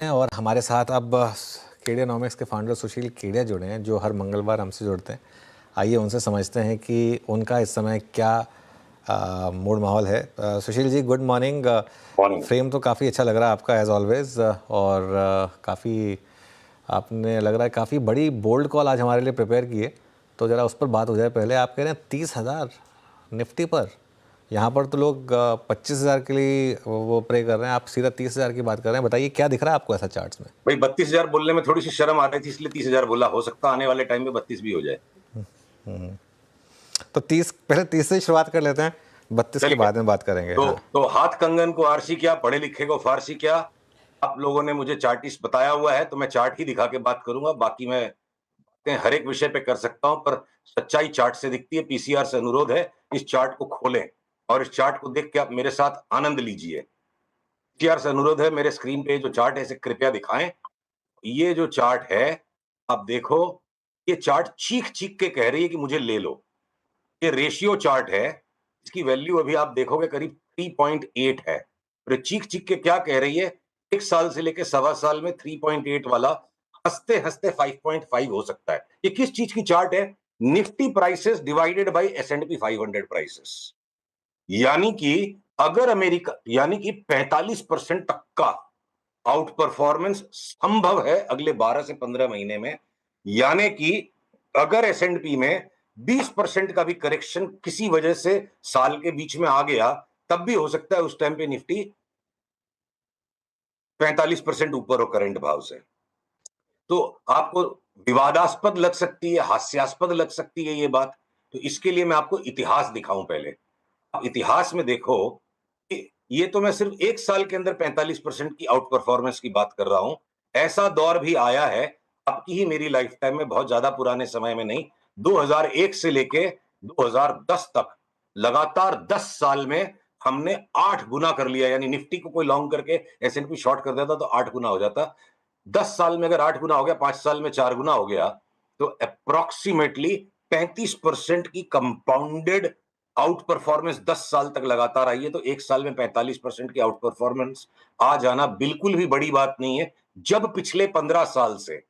हैं और हमारे साथ अब केडियानॉमिक्स के फाउंडर सुशील केडिया जुड़े हैं, जो हर मंगलवार हमसे जुड़ते हैं। आइए उनसे समझते हैं कि उनका इस समय क्या मूड माहौल है। Sushil ji, good morning. Morning. Frame तो काफ़ी अच्छा लग रहा है आपका एज ऑलवेज, और काफ़ी आपने लग रहा है काफ़ी बड़ी बोल्ड कॉल आज हमारे लिए प्रिपेयर की है, तो ज़रा उस पर बात हो जाए। पहले आप कह रहे हैं 30,000 निफ्टी पर, यहाँ पर तो लोग 25,000 के लिए वो प्रे कर रहे हैं, आप सीधा 30,000 की बात कर रहे हैं। बताइए क्या दिख रहा है आपको ऐसा चार्ट्स में? भाई 32,000 बोलने में थोड़ी सी शर्म आ रही थी, इसलिए 30,000 बोला। हो सकता आने वाले टाइम में 32 भी हो जाए। तो 30, पहले 30 से शुरुआत कर लेते हैं, 32 के चलिए। बाद में बात करेंगे। तो हाँ। तो हाथ कंगन को आरसी क्या, पढ़े लिखे को फारसी क्या। आप लोगों ने मुझे चार्टिस्ट बताया हुआ है, तो मैं चार्ट ही दिखा के बात करूंगा। बाकी मैं हर एक विषय पे कर सकता हूं, पर सच्चाई चार्ट से दिखती है। पीसीआर से अनुरोध है, इस चार्ट को खोलें और इस चार्ट को देख के आप मेरे साथ आनंद लीजिए। पीसीआर से अनुरोध है, मेरे स्क्रीन पे जो चार्ट है इसे कृपया दिखाएं। ये जो चार्ट है, आप देखो, ये चार्ट चीख चीख के कह रही है कि मुझे ले लो। ये रेशियो चार्ट है, इसकी वैल्यू अभी आप देखोगे करीब 3.8 है। और चीख चीख के क्या कह रही है, एक साल से लेकर सवा साल में 3.8 वाला हंसते हंसते 5.5 हो सकता है। ये किस चीज की चार्ट है? Nifty prices divided by S&P 500 prices. यानी कि अगर अमेरिका, यानी कि 45% तक का आउट परफॉर्मेंस संभव है अगले 12 से 15 महीने में। यानी कि अगर S&P में 20% का भी करेक्शन किसी वजह से साल के बीच में आ गया, तब भी हो सकता है उस टाइम पे निफ्टी 45% ऊपर हो करंट भाव से। तो आपको विवादास्पद लग सकती है, हास्यास्पद लग सकती है ये बात। तो इसके लिए मैं आपको इतिहास दिखाऊं पहले। आप इतिहास में देखो कि ये तो मैं सिर्फ एक साल के अंदर 45% की आउट परफॉर्मेंस की बात कर रहा हूं। ऐसा दौर भी आया है आपकी ही मेरी लाइफ टाइम में, बहुत ज्यादा पुराने समय में नहीं। 2001 से लेके 2010 तक लगातार 10 साल में हमने 8 गुना कर लिया। यानी निफ्टी को कोई लॉन्ग करके S&P शॉर्ट कर देता तो 8 गुना हो जाता। 10 साल में अगर 8 गुना हो गया, 5 साल में 4 गुना हो गया, तो अप्रोक्सीमेटली 35% की कंपाउंडेड आउट परफॉर्मेंस 10 साल तक लगातार आई है। तो एक साल में 45% की आउट परफॉर्मेंस आ जाना बिल्कुल भी बड़ी बात नहीं है, जब पिछले 15 साल से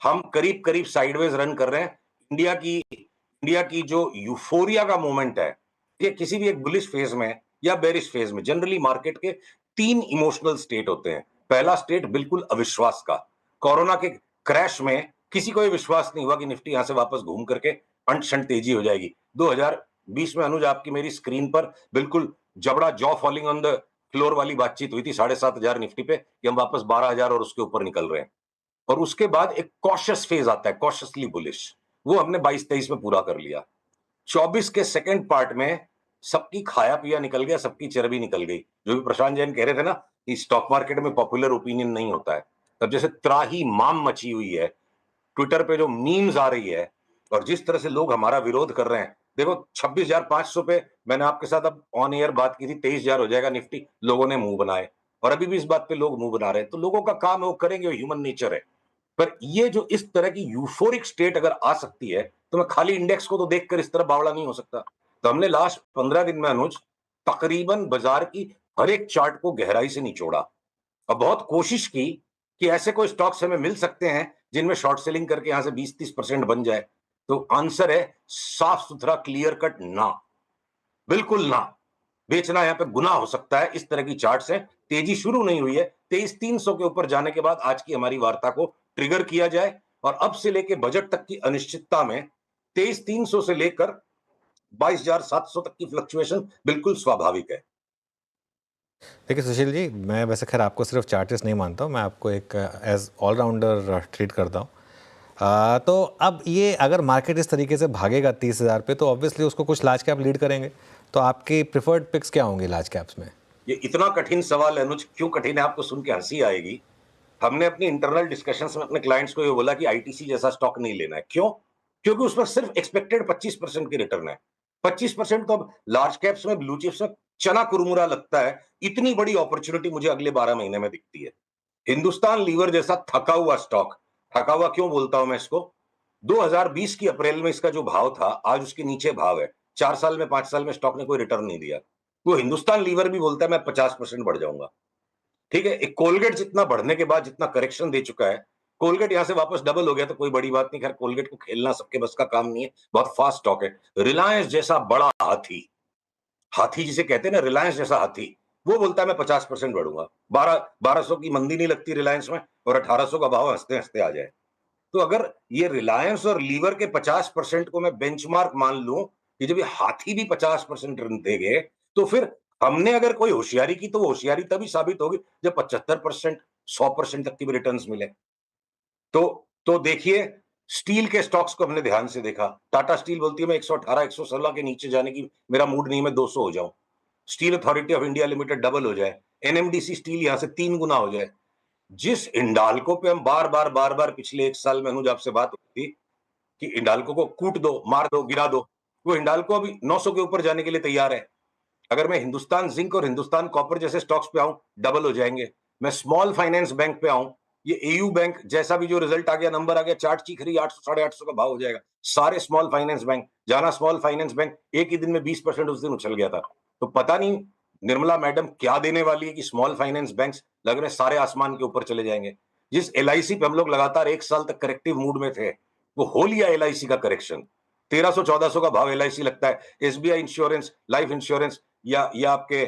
हम करीब करीब साइडवेज रन कर रहे हैं। इंडिया की जो यूफोरिया का मोमेंट है, ये किसी भी एक बुलिश फेज में या बेरिश फेज में, जनरली मार्केट के 3 इमोशनल स्टेट होते हैं। पहला स्टेट बिल्कुल अविश्वास का। कोरोना के क्रैश में किसी को ये विश्वास नहीं हुआ कि निफ्टी यहां से वापस घूम करके अंट तेजी हो जाएगी। 2020 में अनुज आपकी मेरी स्क्रीन पर बिल्कुल जबड़ा jaw falling on the floor वाली बातचीत हुई थी 7,500 निफ्टी पे, कि हम वापस 12,000 और उसके ऊपर निकल रहे हैं। और उसके बाद एक कॉशियस फेज आता है, कॉशियसली बुलिश। वो हमने 22-23 में पूरा कर लिया। 24 के सेकंड पार्ट में सबकी खाया पिया निकल गया, सबकी चर्बी निकल गई। जो भी प्रशांत जैन कह रहे थे ना कि स्टॉक मार्केट में पॉपुलर ओपिनियन नहीं होता है, तब जैसे त्राही माम मची हुई है। ट्विटर पे जो मीम्स आ रही है और जिस तरह से लोग हमारा विरोध कर रहे हैं, देखो 26,500 पे मैंने आपके साथ अब ऑन एयर बात की थी, 23,000 हो जाएगा निफ्टी, लोगों ने मुंह बनाए। और अभी भी इस बात पे लोग मुंह बना रहे हैं। तो लोगों का काम है, वो करेंगे, वो ह्यूमन नेचर है। पर ये जो इस तरह की यूफोरिक स्टेट अगर आ सकती है, तो मैं खाली इंडेक्स को तो देखकर इस तरह बावड़ा नहीं हो सकता। तो हमने लास्ट 15 दिन में अनुज तकरीबन बाजार की हर एक चार्ट को गहराई से निचोड़ा और बहुत कोशिश की कि ऐसे कोई स्टॉक्स हमें मिल सकते हैं जिनमें शॉर्ट सेलिंग करके यहां से 20-30% बन जाए। तो आंसर है साफ सुथरा, क्लियर कट, ना, बिल्कुल ना। बेचना यहां पे गुनाह हो सकता है। इस तरह की चार्ट्स हैं। तेजी शुरू नहीं हुई है। 23,300 के ऊपर जाने के बाद आज की हमारी वार्ता को ट्रिगर किया जाए और अब से लेकर बजट तक की अनिश्चितता में 23,300 से लेकर 22,700 तक की फ्लक्चुएशन बिल्कुल स्वाभाविक है। देखिए सुशील जी, मैं वैसे खैर आपको सिर्फ चार्टिस्ट नहीं मानता हूँ, मैं आपको एक एज ऑलराउंडर ट्रीट करता हूँ। तो अब ये अगर मार्केट इस तरीके से भागेगा 30,000 पे, तो ऑब्वियसली उसको कुछ लार्ज कैप लीड करेंगे। तो आपकी प्रिफर्ड पिक्स क्या होंगी लार्ज कैप्स में? ये इतना कठिन सवाल है अनुज, क्यों कठिन है आपको सुन के हंसी आएगी। हमने अपनी इंटरनल डिस्कशंस में अपने क्लाइंट्स को ये बोला कि आईटीसी जैसा स्टॉक नहीं लेना है। क्यों? क्योंकि उसमें सिर्फ एक्सपेक्टेड 25% की रिटर्न है। 25% तो अब लार्ज कैप्स में, ब्लू चिप्स में चना कुरमुरा लगता है। इतनी बड़ी अपॉर्चुनिटी मुझे अगले 12 महीने में दिखती है। हिंदुस्तान लीवर जैसा थका हुआ स्टॉक, थका हुआ क्यों बोलता हूं मैं इसको, 2020 की अप्रैल में इसका जो भाव था, आज उसके नीचे भाव है। 4 साल में, 5 साल में स्टॉक ने कोई रिटर्न नहीं दिया। वो हिंदुस्तान लीवर भी बोलता है मैं 50% बढ़ जाऊंगा। ठीक है, एक कोलगेट जितना बढ़ने के बाद जितना करेक्शन दे चुका है, कोलगेट यहां से वापस डबल हो गया तो कोई बड़ी बात नहीं। खैर कोलगेट को खेलना सबके बस का काम नहीं है, बहुत फास्ट स्टॉक है। रिलायंस जैसा बड़ा हाथी, हाथी जिसे कहते हैं ना, रिलायंस जैसा हाथी, वो बोलता है मैं 50% बढ़ूंगा। 1200 की मंदी नहीं लगती रिलायंस में, और 1800 का भाव हंसते हंसते आ जाए। तो अगर ये रिलायंस और लीवर के 50% को मैं बेंचमार्क मान लूं कि जब ये हाथी भी 50% देंगे, तो फिर हमने अगर कोई होशियारी की तो वो होशियारी तभी साबित होगी जब 75%, 100% तक की भी रिटर्न मिले। तो देखिए, स्टील के स्टॉक्स को हमने ध्यान से देखा। टाटा स्टील बोलती है मैं 118, 116 के नीचे जाने की मेरा मूड नहीं, मैं 200 हो जाऊं। Steel authority of India limited double हो जाए, एनएमडीसी स्टील यहां से 3 गुना हो जाए। जिस इंडाल्को पे हम बार बार पिछले 1 साल में अनुज आपसे बात हुई थी कि इंडाल्को को कूट दो, मार दो, गिरा दो, वो इंडाल्को अभी 900 के ऊपर जाने के लिए तैयार है। अगर मैं हिंदुस्तान जिंक और हिंदुस्तान कॉपर जैसे स्टॉक्स पे आऊं, डबल हो जाएंगे। मैं स्मॉल फाइनेंस बैंक पे आऊं, ये एयू बैंक जैसा भी जो रिजल्ट आ गया, नंबर आ गया, चार्ट चीख रही, 800 850 का भाव हो जाएगा। सारे स्मॉल फाइनेंस बैंक, जाना स्मॉल फाइनेंस बैंक एक ही दिन में 20% उस दिन उछल गया था। तो पता नहीं निर्मला मैडम क्या देने वाली है कि स्मॉल फाइनेंस बैंक लग रहे सारे आसमान के ऊपर चले जाएंगे। जिस एलआईसी पे हम लोग लगातार 1 साल तक करेक्टिव मूड में थे, वो हो लिया एलआईसी का करेक्शन। 1300 1400 का भाव एलआईसी लगता है। एसबीआई इंश्योरेंस, लाइफ इंश्योरेंस या आपके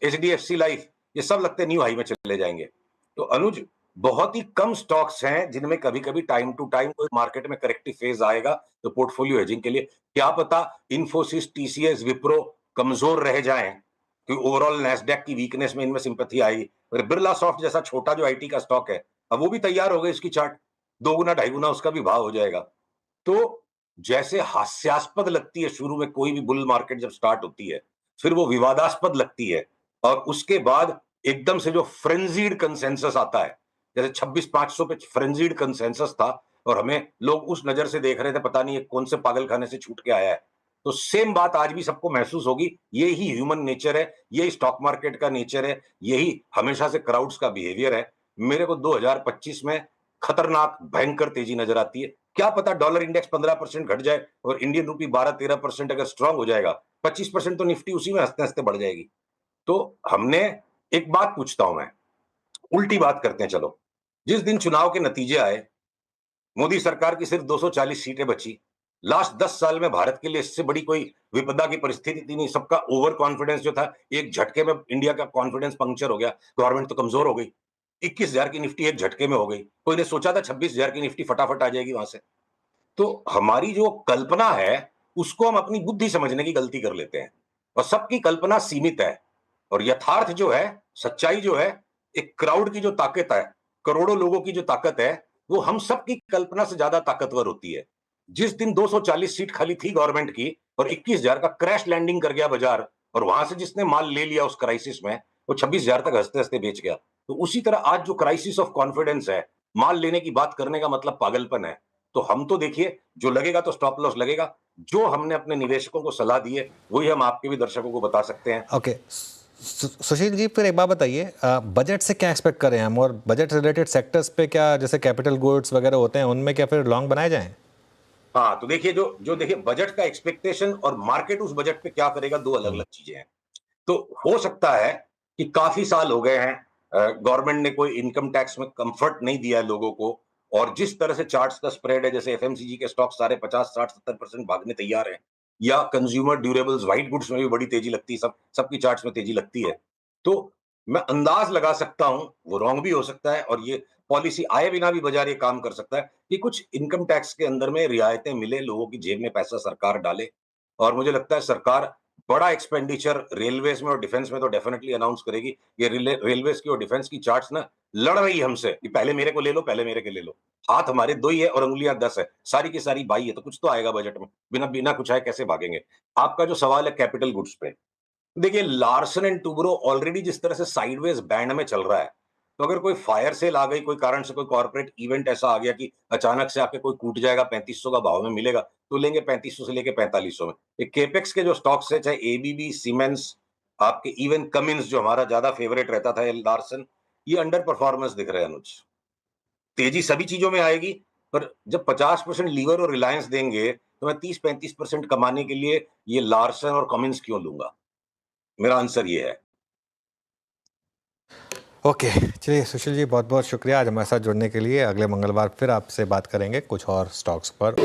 एचडीएफसी लाइफ, ये सब लगते न्यू हाई में चले जाएंगे। तो अनुज, बहुत ही कम स्टॉक्स हैं जिनमें कभी कभी टाइम टू टाइम कोई मार्केट में करेक्टिव फेज आएगा, तो पोर्टफोलियो हेजिंग के लिए क्या पता इन्फोसिस, टीसीएस, विप्रो कमजोर रह जाएं, क्योंकि ओवरऑल नैस्डैक की वीकनेस में इनमें सिंपैथी आएगी। और बिरला सॉफ्ट जैसा छोटा जो आईटी का स्टॉक है, अब वो भी तैयार हो गई, इसकी चार्ट 2 गुना 2.5 गुना उसका भी भाव हो जाएगा। तो जैसे हास्यास्पद लगती है शुरू में कोई भी बुल मार्केट जब स्टार्ट होती है, फिर वो विवादास्पद लगती है, और उसके बाद एकदम से जो फ्रेंजीड कंसेंसस आता है, जैसे 26,500 पे फ्रेंजीड कंसेंसस था, और हमें लोग उस नजर से देख रहे थे, पता नहीं ये कौन से पागल खाने से छूट के आया है। तो सेम बात आज भी सबको महसूस होगी। यही ह्यूमन नेचर है, यही स्टॉक मार्केट का नेचर है, यही हमेशा से क्राउड्स का बिहेवियर है। मेरे को 2025 में खतरनाक भयंकर तेजी नजर आती है। क्या पता डॉलर इंडेक्स 15% घट जाए और इंडियन रूपी 12-13% अगर स्ट्रांग हो जाएगा, 25% तो निफ्टी उसी में हंसते हंसते बढ़ जाएगी। तो हमने, एक बात पूछता हूं मैं, उल्टी बात करते हैं चलो। जिस दिन चुनाव के नतीजे आए, मोदी सरकार की सिर्फ 240 सीटें बची। लास्ट 10 साल में भारत के लिए इससे बड़ी कोई विपदा की परिस्थिति थी नहीं। सबका ओवर कॉन्फिडेंस जो था, एक झटके में इंडिया का कॉन्फिडेंस पंक्चर हो गया, गवर्नमेंट तो कमजोर हो गई। 21,000 की निफ्टी एक झटके में हो गई। कोई ने सोचा था 26,000 की निफ्टी फटाफट आ जाएगी वहां से? तो हमारी जो कल्पना है, उसको हम अपनी बुद्धि समझने की गलती कर लेते हैं, और सबकी कल्पना सीमित है। और यथार्थ जो है, सच्चाई जो है, एक क्राउड की जो ताकत है, करोड़ों लोगों की जो ताकत है, वो हम सबकी कल्पना से ज्यादा ताकतवर होती है। जिस दिन 240 सीट खाली थी गवर्नमेंट की और 21,000 का क्रैश लैंडिंग कर गया बाजार, और वहां से जिसने माल ले लिया उस क्राइसिस में, वो 26,000 तक हंसते हंसते बेच गया। तो उसी तरह आज जो क्राइसिस ऑफ कॉन्फिडेंस है, माल लेने की बात करने का मतलब पागलपन है। तो हम तो देखिए, जो लगेगा तो स्टॉप लॉस लगेगा। जो हमने अपने निवेशकों को सलाह दी है, वही हम आपके भी दर्शकों को बता सकते हैं। ओके, सुशील जी, फिर एक बात बताइए, बजट से क्या एक्सपेक्ट करें हम, और बजट रिलेटेड सेक्टर्स पे क्या, जैसे कैपिटल गुड्स वगैरह होते हैं, उनमें क्या फिर लॉन्ग बनाए जाएं? हाँ, तो देखिए, जो जो देखिए बजट का एक्सपेक्टेशन और मार्केट उस बजट पे क्या करेगा, दो अलग अलग चीजें हैं। तो हो सकता है कि काफी साल हो गए हैं, गवर्नमेंट ने कोई इनकम टैक्स में कंफर्ट नहीं दिया है लोगों को, और जिस तरह से चार्ट्स का स्प्रेड है, जैसे एफएमसीजी के स्टॉक सारे 50 60 70% भागने तैयार हैं, या कंज्यूमर ड्यूरेबल्स व्हाइट गुड्स में भी बड़ी तेजी लगती है, सबकी चार्ट्स में तेजी लगती है। तो मैं अंदाज लगा सकता हूं, वो रॉन्ग भी हो सकता है, और ये पॉलिसी आए बिना भी बाजार ये काम कर सकता है कि कुछ इनकम टैक्स के अंदर में रियायतें मिले, लोगों की जेब में पैसा सरकार डाले। और मुझे लगता है सरकार बड़ा एक्सपेंडिचर रेलवेज में और डिफेंस में तो डेफिनेटली अनाउंस करेगी। ये रेलवेज की और डिफेंस की चार्ट्स ना लड़ रही है हमसे कि पहले मेरे को ले लो, पहले मेरे को ले लो। हाथ हमारे 2 ही है और उंगलियां 10 है, सारी की सारी 22 है, तो कुछ तो आएगा बजट में। बिना बिना कुछ आए कैसे भागेंगे? आपका जो सवाल है कैपिटल गुड्स पे, देखिए लार्सन एंड टुब्रो ऑलरेडी जिस तरह से साइडवेज बैंड में चल रहा है, तो अगर कोई फायर सेल आ गई, कोई कारण से कोई कॉर्पोरेट इवेंट ऐसा आ गया कि अचानक से आके कोई कूट जाएगा, 3500 का भाव में मिलेगा, तो लेंगे 3500 से लेके 4500 में। ये केपेक्स के जो स्टॉक्स है, चाहे एबीबी, सीमेंस, आपके इवन कमिंस जो हमारा ज्यादा फेवरेट रहता था, ये लार्सन, ये अंडर परफॉर्मेंस दिख रहे हैं अनुज। तेजी सभी चीजों में आएगी, पर जब 50% लीवर और रिलायंस देंगे, तो मैं 30-35% कमाने के लिए ये लार्सन और कमिंस क्यों लूंगा? मेरा आंसर ये है। ओके, चलिए सुशील जी, बहुत बहुत शुक्रिया आज हमारे साथ जुड़ने के लिए। अगले मंगलवार फिर आपसे बात करेंगे कुछ और स्टॉक्स पर।